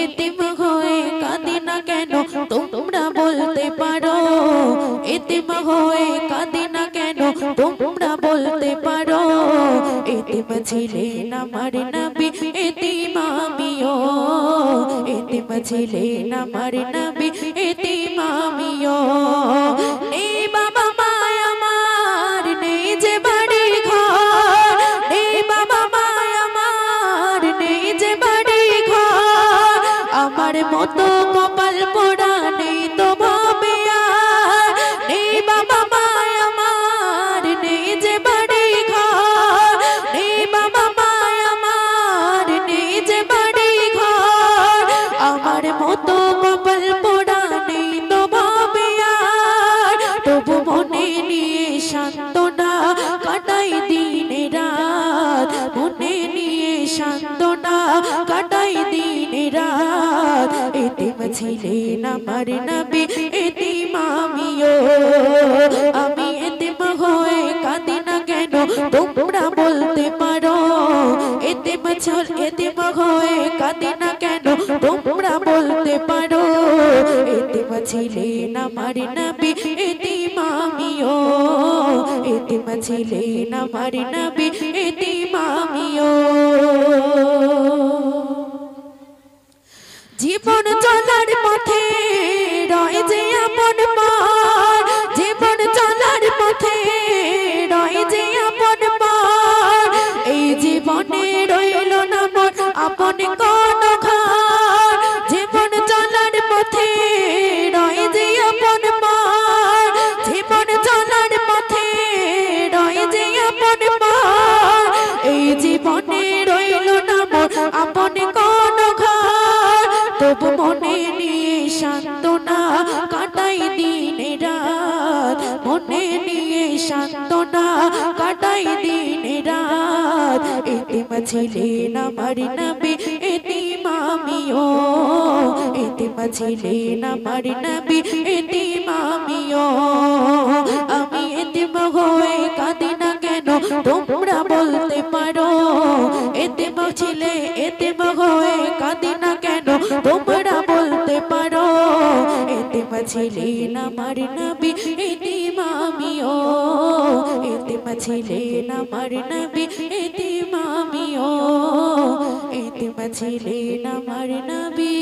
এতিম হয়ে কাঁদি না কেন তোমরা বলতে পারো এতিম হয়ে কাঁদি না কেন তোমরা বলতে পারো এতিম ছিলেন আমার নবী এতিম আমিও এতিম ছিলেন আমার নবী এতিম আমিও এই বাবা মায় আমার নেই যে বাড়ি ঘর এই বাবা মায় আমার নেই যে বাড়ি ঘর আমার মতো কপাল পোড়া নেই তো ভাবে আর নেই বাবা মায় আমার নেই যে বাড়ি ঘর নেই বাবা মায় আমার নেই যে বাড়ি ঘর আমার মতো কপাল পোড়া নেই তো ভাবে আর তবু মনে নিয়ে সান্ত্বনা কাটাই দিন রাত মনে নিয়ে সান্ত্বনা কাটাই দিন রাত এতিম ছিলেন আমার নবী এতিম আমিও আমি এতিম হয়ে কাঁদি না কেন তোমরা বলতে পারো এতিম হয়ে কাঁদি না কেন তোমরা বলতে পারো এতিম ছিলেন আমার নবী এতিম আমিও এতিম ছিলেন আমার নবী এতিম আমিও জীবন চলার পথে রয় যে আপন পার জীবন চলার পথে রয় যে আপন পার এই জীবনে রইল না মোর আপন কোন ঘর জীবন চলার পথে রয় যে আপন পার জীবন চলার পথে রয় যে আপন পার এই জীবনে রইল না মোর আপন কোন ঘর তবু মনে নিয়ে সান্ত্বনা কাটাই দিন রাত মনে নিয়ে সান্ত্বনা কাটাই দিন রাত এতিম ছিলেন আমার নবী এতিম আমিও এতিম ছিলেন আমার নবী এতিম আমিও আমি এতিম হয়ে কাঁদি না কেন তোমরা বলতে পারো এতিম ছিলে এতিম হয়ে কাঁদি না কেন তোমরা বলতে পারো এতিম ছিলেন আমার নবী এতিম আমিও এতিম ছিলেন আমার নবী এতিম আমিও এতিম ছিলেন আমার নবী।